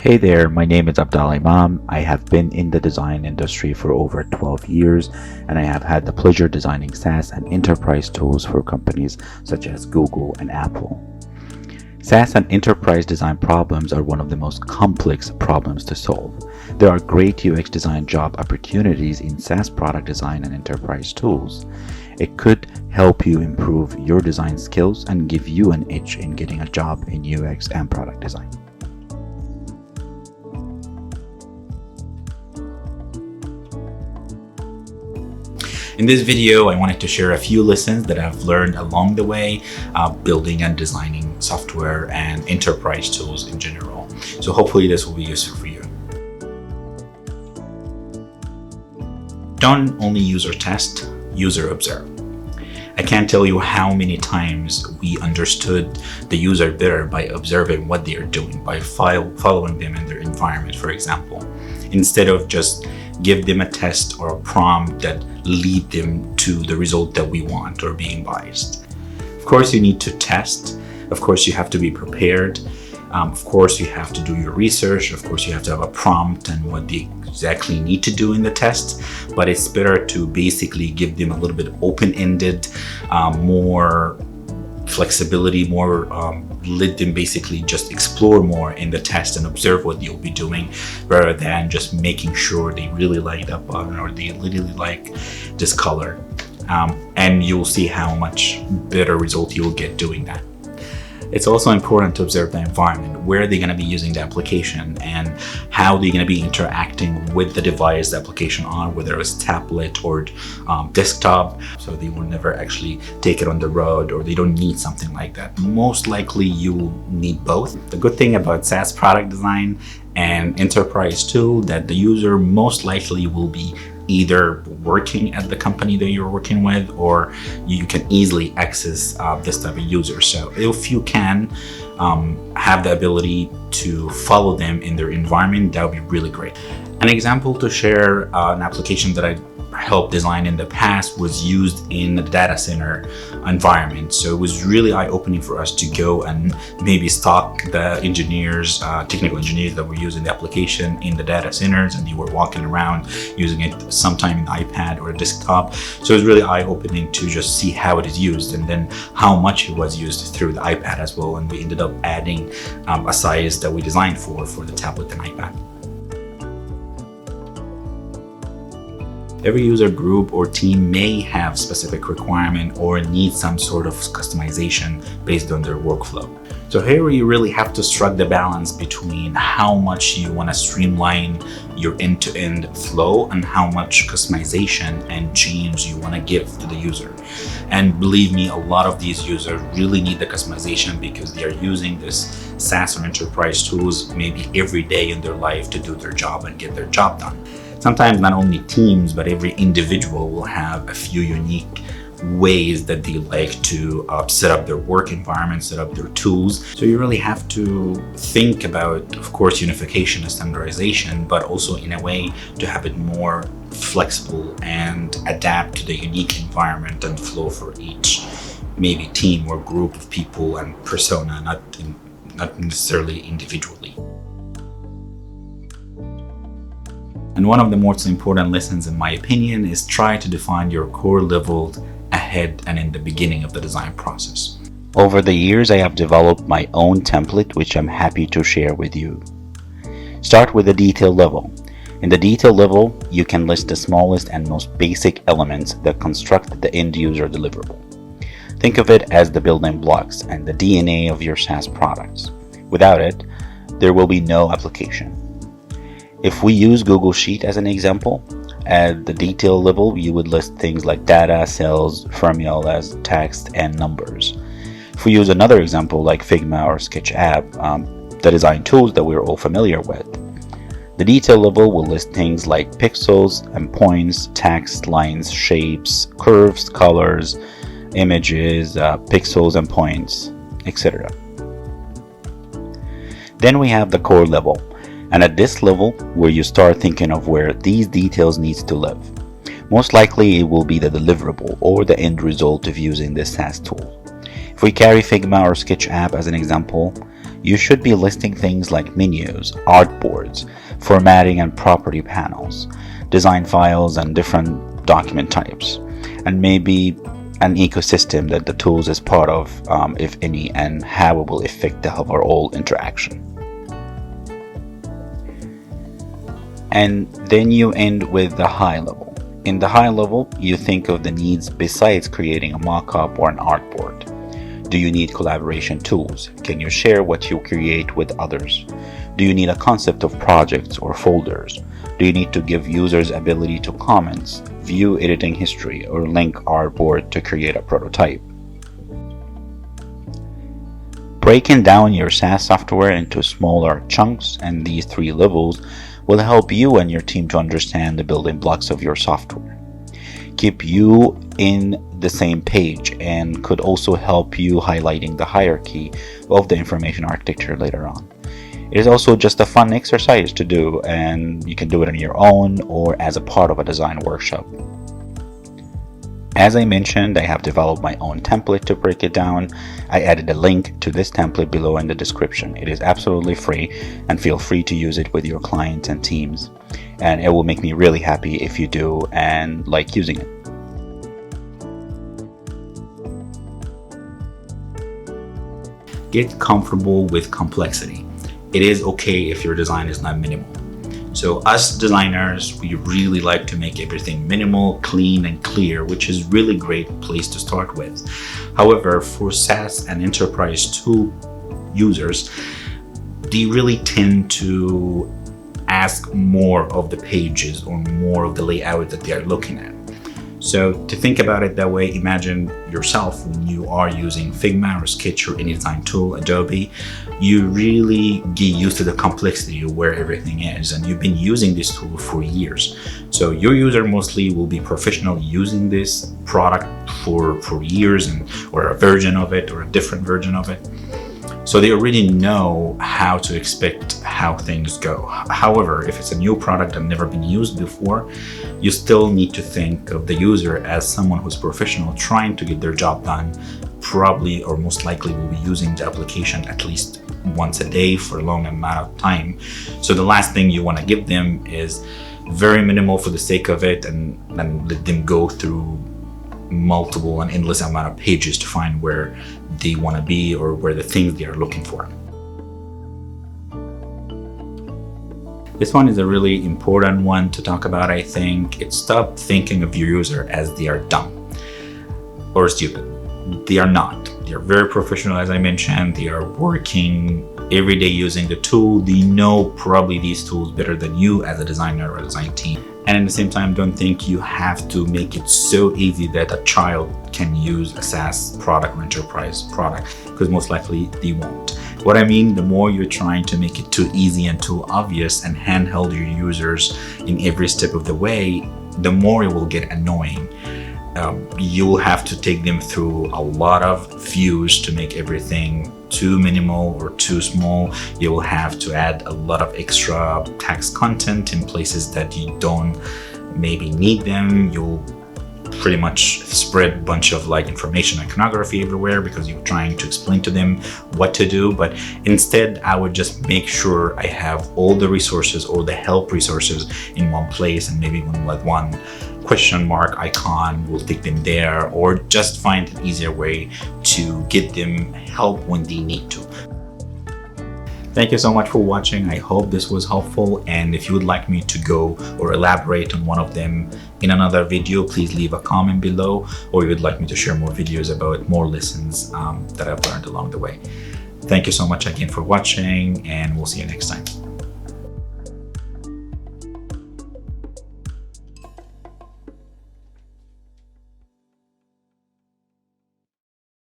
Hey there, my name is Abdallah Imam. I have been in the design industry for over 12 years and I have had the pleasure designing SaaS and enterprise tools for companies such as Google and Apple. SaaS and enterprise design problems are one of the most complex problems to solve. There are great UX design job opportunities in SaaS product design and enterprise tools. It could help you improve your design skills and give you an edge in getting a job in UX and product design. In this video, I wanted to share a few lessons that I've learned along the way building and designing software and enterprise tools in general. So hopefully this will be useful for you. Don't only user test, user observe. I can't tell you how many times we understood the user better by observing what they are doing, by following them in their environment, for example, instead of just give them a test or a prompt that lead them to the result that we want or being biased. Of course, you need to test. Of course, you have to be prepared. Of course, you have to do your research. Of course, you have to have a prompt and what they exactly need to do in the test. But it's better to basically give them a little bit open-ended, more flexibility, more let them basically just explore more in the test and observe what you'll be doing, rather than just making sure they really like that button or they really like this color. And you'll see how much better result you'll get doing that. It's also important to observe the environment, where they're going to be using the application and how they're going to be interacting with the device the application on, whether it's tablet or desktop, so they will never actually take it on the road or they don't need something like that. Most likely you will need both. The good thing about SaaS product design and enterprise tool that the user most likely will be either working at the company that you're working with, or you can easily access this type of user. So if you can have the ability to follow them in their environment, that would be really great. An example to share, an application that I helped design in the past was used in the data center environment. So it was really eye-opening for us to go and maybe stalk the engineers, technical engineers that were using the application in the data centers, and they were walking around using it sometime in iPad or a desktop. So it was really eye-opening to just see how it is used and then how much it was used through the iPad as well. And we ended up adding a size that we designed for the tablet and iPad. Every user group or team may have specific requirement or need some sort of customization based on their workflow. So here you really have to strike the balance between how much you want to streamline your end-to-end flow and how much customization and change you want to give to the user. And believe me, a lot of these users really need the customization because they are using this SaaS or enterprise tools maybe every day in their life to do their job and get their job done. Sometimes not only teams, but every individual will have a few unique ways that they like to set up their work environment, set up their tools. So you really have to think about, of course, unification and standardization, but also in a way to have it more flexible and adapt to the unique environment and flow for each maybe team or group of people and persona, not necessarily individually. And one of the most important lessons, in my opinion, is try to define your core levels ahead and in the beginning of the design process. Over the years, I have developed my own template, which I'm happy to share with you. Start with the detail level. In the detail level, you can list the smallest and most basic elements that construct the end user deliverable. Think of it as the building blocks and the DNA of your SaaS products. Without it, there will be no application. If we use Google Sheet as an example, at the detail level, you would list things like data, cells, formulas, text, and numbers. If we use another example like Figma or Sketch app, the design tools that we're all familiar with, the detail level will list things like pixels and points, text, lines, shapes, curves, colors, images, pixels and points, etc. Then we have the core level. And at this level, where you start thinking of where these details needs to live. Most likely it will be the deliverable or the end result of using this SaaS tool. If we carry Figma or Sketch app as an example, You should be listing things like menus, artboards, formatting and property panels, design files and different document types, and maybe an ecosystem that the tools is part of, if any, and how it will affect the overall interaction. And then you end with the high level. In the high level, you think of the needs besides creating a mock-up or an artboard. Do you need collaboration tools? Can you share what you create with others? Do you need a concept of projects or folders? Do you need to give users ability to comment, view editing history, or link artboard to create a prototype? Breaking down your SaaS software into smaller chunks and these 3 levels will help you and your team to understand the building blocks of your software, keep you in the same page, and could also help you highlighting the hierarchy of the information architecture later on. It is also just a fun exercise to do, and you can do it on your own or as a part of a design workshop. As I mentioned, I have developed my own template to break it down. I added a link to this template below in the description. It is absolutely free, and feel free to use it with your clients and teams. And it will make me really happy if you do and like using it. Get comfortable with complexity. It is okay if your design is not minimal. So us designers, we really like to make everything minimal, clean, and clear, which is really great place to start with. However, for SaaS and enterprise tool users, they really tend to ask more of the pages or more of the layout that they are looking at. So to think about it that way, imagine yourself when you are using Figma or Sketch or any design tool, Adobe, you really get used to the complexity of where everything is, and you've been using this tool for years. So your user mostly will be professional using this product for years, or a version of it or a different version of it. So they already know how to expect how things go. However, if it's a new product that never been used before, you still need to think of the user as someone who's professional trying to get their job done. Probably or most likely will be using the application at least once a day for a long amount of time. So the last thing you want to give them is very minimal for the sake of it, and let them go through multiple and endless amount of pages to find where they want to be or where the things they are looking for. This one is a really important one to talk about, I think. It's stop thinking of your user as they are dumb or stupid. They are not. They are very professional, as I mentioned. They are working every day using the tool. They know probably these tools better than you as a designer or a design team. And at the same time, don't think you have to make it so easy that a child can use a SaaS product or enterprise product, because most likely they won't. What I mean, the more you're trying to make it too easy and too obvious and handheld your users in every step of the way, the more it will get annoying. You'll have to take them through a lot of views to make everything too minimal or too small. You will have to add a lot of extra text content in places that you don't maybe need them. You'll pretty much spread a bunch of like information iconography everywhere because you're trying to explain to them what to do. But instead, I would just make sure I have all the resources or the help resources in one place, and maybe one question mark icon will take them there, or just find an easier way to get them help when they need to. Thank you so much for watching. I hope this was helpful, and if you would like me to go or elaborate on one of them in another video, please leave a comment below, or you would like me to share more videos about more lessons that I've learned along the way. Thank you so much again for watching, and we'll see you next time.